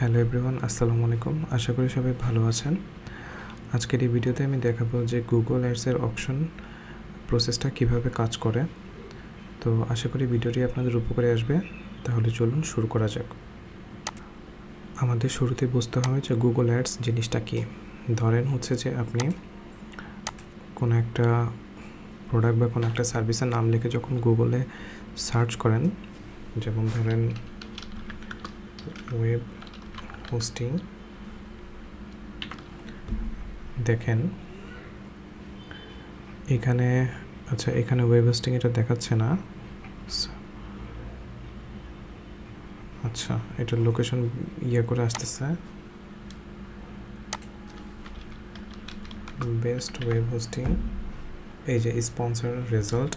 Hello everyone, আসসালামু আলাইকুম। আশা করি সবাই ভালো আছেন। আজকের এই ভিডিওতে আমি দেখাবো যে গুগল অ্যাডসের অপশন প্রসেসটা কিভাবে কাজ করে। তো আশা করি ভিডিওটি আপনাদের উপকারে আসবে। তাহলে চলুন শুরু করা যাক। আমাদের শুরুতে বুঝতে হবে যে গুগল অ্যাডস জিনিসটা কী। ধরেন হচ্ছে যে আপনি কোনো একটা প্রোডাক্ট বা কোনো একটা সার্ভিসের নাম লিখে যখন গুগলে সার্চ করেন, যেমন ধরেন ওয়েব হোস্টিং, দেখেন এখানে এখানে ওয়েব হোস্টিং এটা দেখাচ্ছে না। এটার লোকেশন করে আসতেছে বেস্ট ওয়েব হোস্টিং। এই যে স্পন্সর রেজাল্ট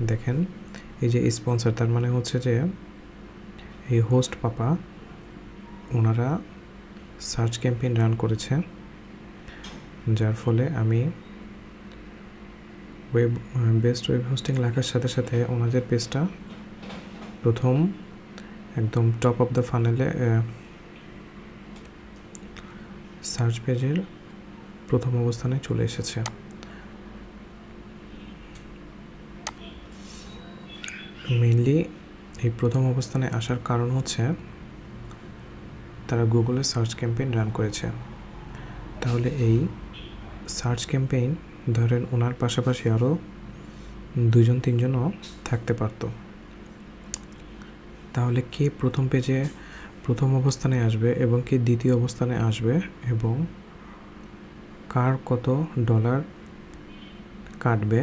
দেখেন, এই যে স্পন্সর, তার মানে হচ্ছে যে এই হোস্ট পাপা ওনারা সার্চ ক্যাম্পেইন রান করেছে, যার ফলে আমি বেস্ট ওয়েব হোস্টিং লেখার সাথে সাথে ওনাদের পেজটা প্রথম একদম টপ অফ দ্য ফানেলে সার্চ পেজের প্রথম অবস্থানে চলে এসেছে। মেইনলি এই প্রথম অবস্থানে আসার কারণ হচ্ছে তারা গুগলে সার্চ ক্যাম্পেইন রান করেছে। তাহলে এই সার্চ ক্যাম্পেইন ধরেন ওনার পাশাপাশি আরও 2-3জনও থাকতে পারত। তাহলে কে প্রথম পেজে প্রথম অবস্থানে আসবে এবং কে দ্বিতীয় অবস্থানে আসবে এবং কার কত ডলার কাটবে,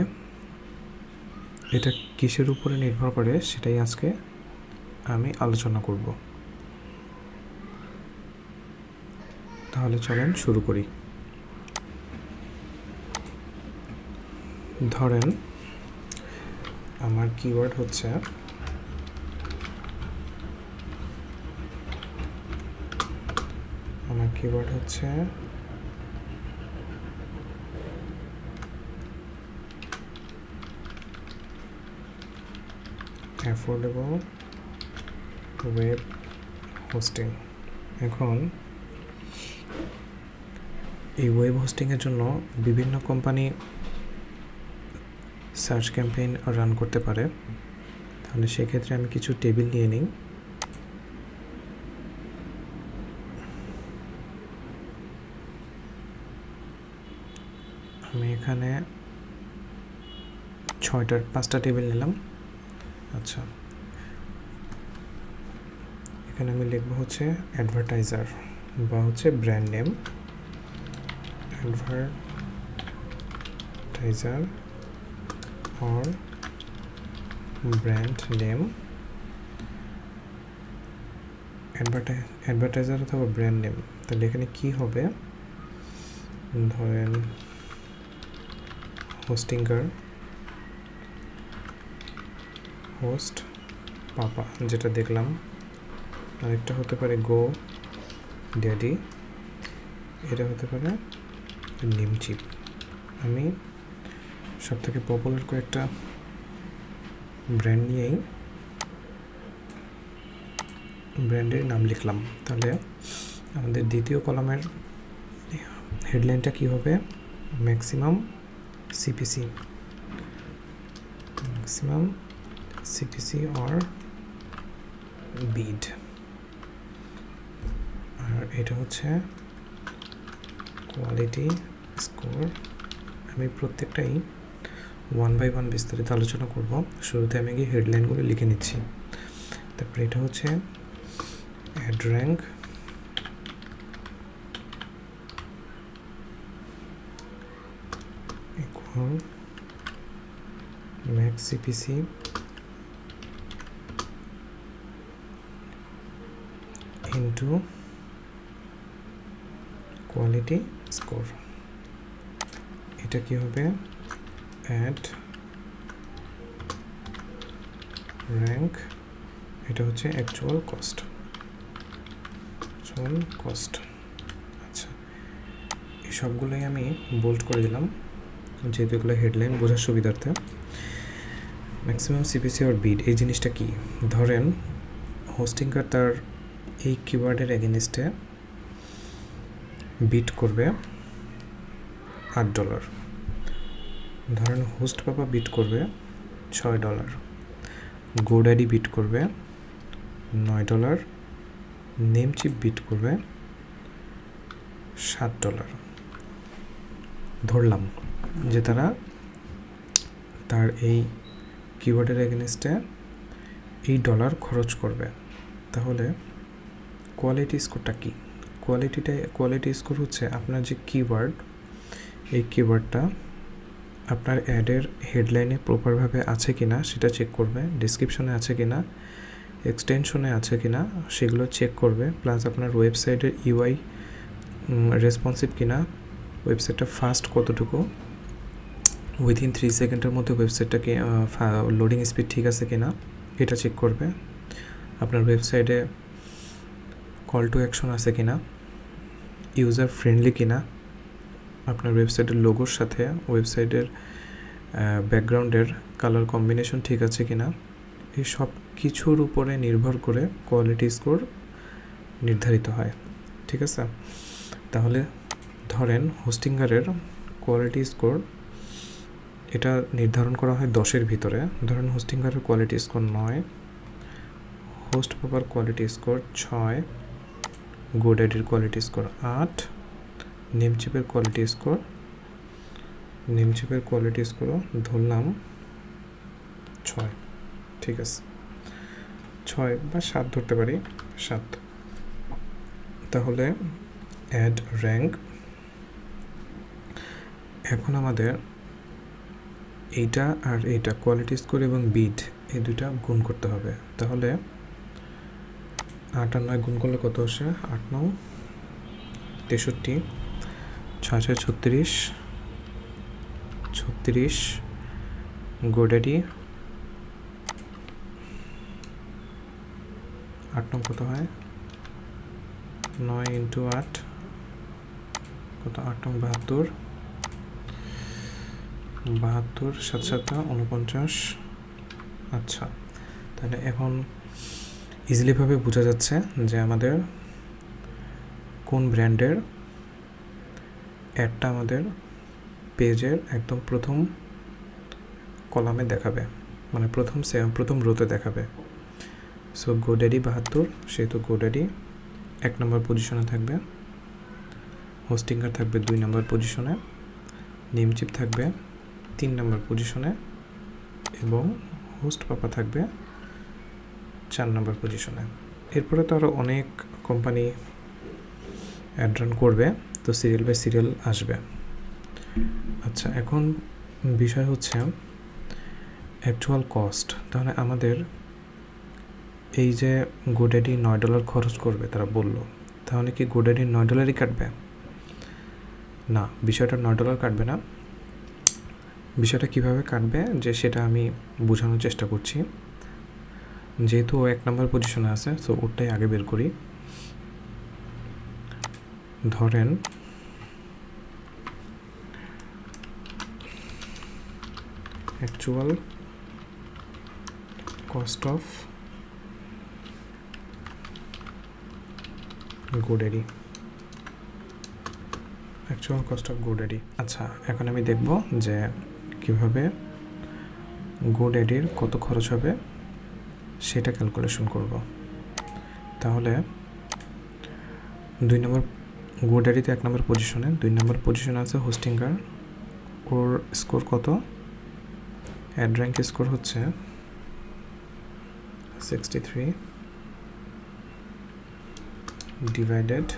এটা কিসের উপরে নির্ভর করে সেটাই আজকে আমি আলোচনা করব। তাহলে চলেন শুরু করি। ধরেন আমার কিওয়ার্ড হচ্ছে অ্যাফোর্ডেবল ওয়েব হোস্টিং। এখন এই ওয়েব হোস্টিংয়ের জন্য বিভিন্ন কোম্পানি সার্চ ক্যাম্পেইন রান করতে পারে। তাহলে সেক্ষেত্রে আমি কিছু টেবিল নিয়ে নিই। আমি এখানে 5টা টেবিল নিলাম। এখানে আমি লিখবো হচ্ছে অ্যাডভার্টাইজার বা হচ্ছে brand name, advertiser or brand name, advertiser অথবা ব্র্যান্ড নেম। তাহলে এখানে কি হবে, ধরেন হোস্টিঙ্গার, হোস্ট পাপা যেটা দেখলাম, আরেকটা হতে পারে গো ড্যাডি, এটা হতে পারে নিমচিপ। আমি সবথেকে পপুলার কয়েকটা ব্র্যান্ড নিয়েই ব্র্যান্ডের নাম লিখলাম। তাহলে আমাদের দ্বিতীয় কলামের হেডলাইনটা কি হবে, ম্যাক্সিমাম সিপিসি অর বিড, আর এটা হচ্ছে কোয়ালিটি স্কোর। আমি প্রত্যেকটাই 1 by 1 বিস্তারিত আলোচনা করব। শুরুতে আমি গিয়ে হেডলাইনগুলো লিখে নিচ্ছি। তারপরে এটা হচ্ছে ad rank equal max CPC into quality score. এটা কি হবে, অ্যাড র্যাঙ্ক, এটা হচ্ছে অ্যাকচুয়াল কস্ট। এই সবগুলোই আমি বোল্ড করে দিলাম যেহেতু এগুলো হেডলাইন বোঝার সুবিধার্থে। ম্যাক্সিমাম সিপিসি আর বিড এই জিনিসটা কি, ধরেন হোস্টিংকার তার এই কিওয়ার্ডের এগেনস্টে বিট করবে $8। ধরেন হোস্ট পাপা বিট করবে $6, গোড্যাডি বিট করবে $9, নেমচিপ বিট করবে $7। ধরলাম যে তারা তার এই কিওয়ার্ডের এগেনস্টে এই ডলার খরচ করবে। তাহলে কোয়ালিটি স্কোরটা কি? কোয়ালিটি স্কোর হচ্ছে আপনার যে কিওয়ার্ড, এই কিওয়ার্ডটা আপনার অ্যাডের হেডলাইনে প্রপারভাবে আছে কি না সেটা চেক করবে, ডেসক্রিপশনে আছে কি না, এক্সটেনশনে আছে কি না সেগুলো চেক করবে, প্লাস আপনার ওয়েবসাইটের ইউআই রেসপন্সিভ কি না, ওয়েবসাইটটা ফাস্ট কতটুকু, উইথিন 3 সেকেন্ডের মধ্যে ওয়েবসাইটটাকে লোডিং স্পিড ঠিক আছে কি না এটা চেক করবে, আপনার ওয়েবসাইটে কল টু অ্যাকশন আছে কি না, ইউজার ফ্রেন্ডলি কি না, আপনার ওয়েবসাইটের লোগোর সাথে ওয়েবসাইটের ব্যাকগ্রাউন্ডের কালার কম্বিনেশন ঠিক আছে কি না, এই সব কিছুর উপরে নির্ভর করে কোয়ালিটি স্কোর নির্ধারিত হয়। ঠিক আছে, তাহলে ধরেন হোস্টিঙ্গারের কোয়ালিটি স্কোর এটা নির্ধারণ করা হয় 10-এর ভিতরে। ধরেন হোস্টিঙ্গারের কোয়ালিটি স্কোর 9, হোস্ট পাপার কোয়ালিটি স্কোর 6, গোড্যাডির কোয়ালিটি স্কোর 8, নেমচিপের কোয়ালিটি স্কোরও ধরলাম 6। ঠিক আছে, 6 বা 7 ধরতে পারি, 7। তাহলে অ্যাড র্যাঙ্ক, এখন আমাদের এইটা আর এইটা কোয়ালিটি স্কোর এবং বিড এই দুইটা গুণ করতে হবে। তাহলে 8 আর 9 গুণ করলে কত আসে? 8 9 63, 6 6 36, 36, গোড্যাডি 8 9 কত হয়? 9 × 8 কত? 8 9 72, 72 7 7 49। আচ্ছা, তাহলে এখন ইজিলিভাবে বোঝা যাচ্ছে যে আমাদের কোন ব্র্যান্ডের অ্যাডটা আমাদের পেজের একদম প্রথম কলামে দেখাবে, মানে প্রথম রোতে দেখাবে। সো গোড্যাডি 72, সেহেতু গোড্যাডি 1 নম্বর পজিশনে থাকবে, হোস্টিঙ্গার থাকবে 2 নম্বর পজিশনে, নেমচিপ থাকবে 3 নম্বর পজিশনে এবং হোস্ট পাপা থাকবে 4 নম্বর পজিশনে। এরপরে তো আরও অনেক কোম্পানি অ্যাড রান করবে, তো সিরিয়াল বাই সিরিয়াল আসবে। আচ্ছা, এখন বিষয় হচ্ছে অ্যাকচুয়াল কস্ট। তাহলে আমাদের এই যে গোড্যাডি $9 খরচ করবে তারা বলল, তাহলে কি গোড্যাডি $9 কাটবে? না, বিষয়টা $9 কাটবে না। বিষয়টা কিভাবে কাটবে যে সেটা আমি বোঝানোর চেষ্টা করছি। যেহেতু ও 1 নম্বর পজিশনে আছে, সো ওটাই আগে বের করি। ধরেন actual cost of GoDaddy, actual cost of GoDaddy. আচ্ছা, এখন আমি দেখব যে কিভাবে গোড্যাডির কত খরচ হবে সেটা ক্যালকুলেশন করব। তাহলে 2 নম্বর গোড্যাডিতে 1 নম্বর পজিশনে, 2 নম্বর পজিশনে আছে হোস্টিঙ্গার, ওর স্কোর কত? অ্যাড র্যাঙ্ক স্কোর হচ্ছে 63 ডিভাইডেড,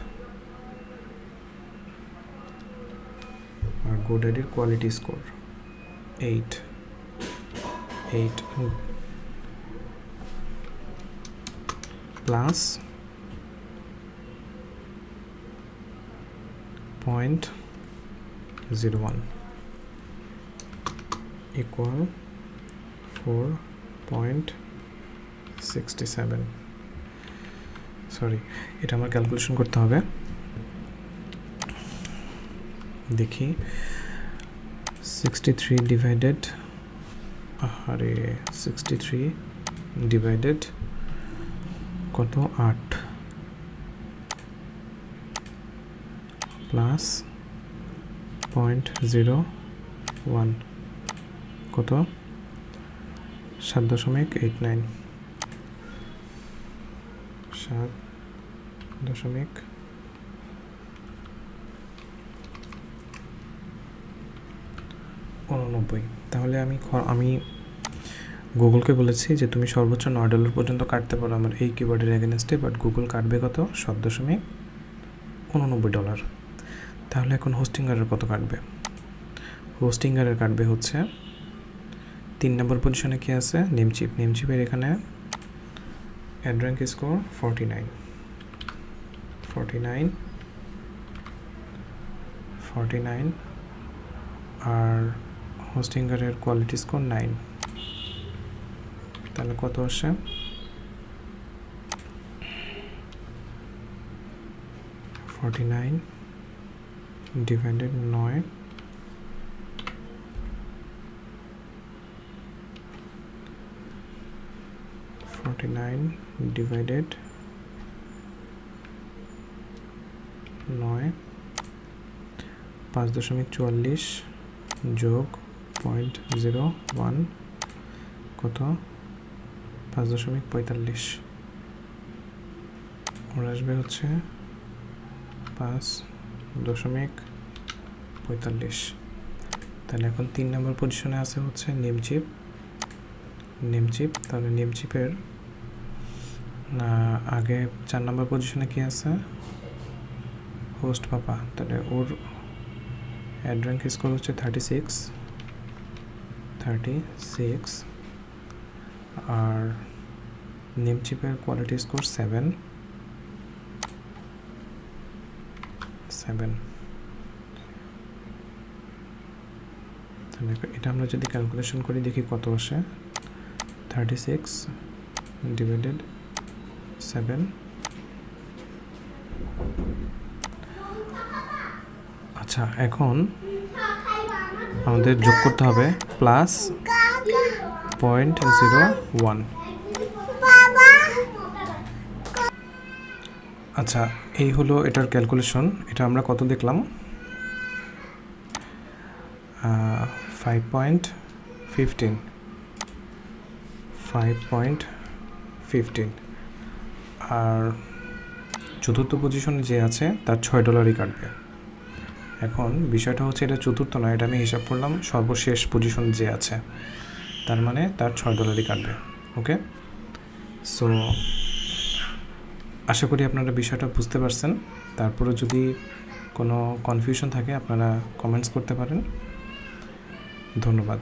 আর গোড্যাডির quality score 8 plus 0.01 equal 4.67। Sorry, এটা আমার ক্যালকুলেশন করতে হবে। দেখি 63 ডিভাইডেড, আরে 63 ডিভাইডেড কত? 8, প্লাস 0.01 কত 7.89 7.89। তাহলে আমি গুগলকে বলেছি যে তুমি সর্বোচ্চ $9 পর্যন্ত কাটতে পারো আমার এই কিওয়ার্ডের এগেনস্টে, বাট গুগল কাটবে কত $7.89। তাহলে এখন হোস্টিংয়ারের কত কাটবে? হোস্টিংয়ারের কাটবে হচ্ছে 3 নম্বর পজিশনে কি আছে নেমচিপের এখানে অ্যাড র্যাঙ্ক স্কোর 49 আর হোস্টিংয়ারের কোয়ালিটি স্কোর 9। তাহলে কত আসে? 49 ডিভাইডেড 9 49 ডিভাইডেড 9 5.44 যোগ 0.01 কত 5.45 ওর আসবে হচ্ছে 5.45। তাহলে এখন 3 নম্বর পজিশনে আছে হচ্ছে নেমচিপ। তাহলে নেমচিপের আগে 4 নম্বর পজিশনে কি আছে হোস্ট পাপা। তাহলে ওর অ্যাড র্যাঙ্ক স্কোর হচ্ছে 36 আর নেমচিপের কোয়ালিটি স্কোর 7। তাহলে এটা আমরা যদি ক্যালকুলেশন করি দেখি কত আসে 36 ডিভাইডেড 7। আচ্ছা এখন আমাদের যোগ করতে হবে প্লাস 0.01। আচ্ছা এই হলো এটার ক্যালকুলেশন। এটা আমরা কত দেখলাম 5.15 আর চতুর্থ পজিশনে যে আছে তার $6 কাটবে। এখন বিষয়টা হচ্ছে এটা চতুর্থ নয়, এটা আমি হিসাব করলাম সর্বশেষ পজিশন যে আছে, তার মানে তার $6 কাটবে। ওকে, সো আশা করি আপনারা বিষয়টা বুঝতে পারছেন। তারপরে যদি কোনো কনফিউশন থাকে আপনারা কমেন্টস করতে পারেন। ধন্যবাদ।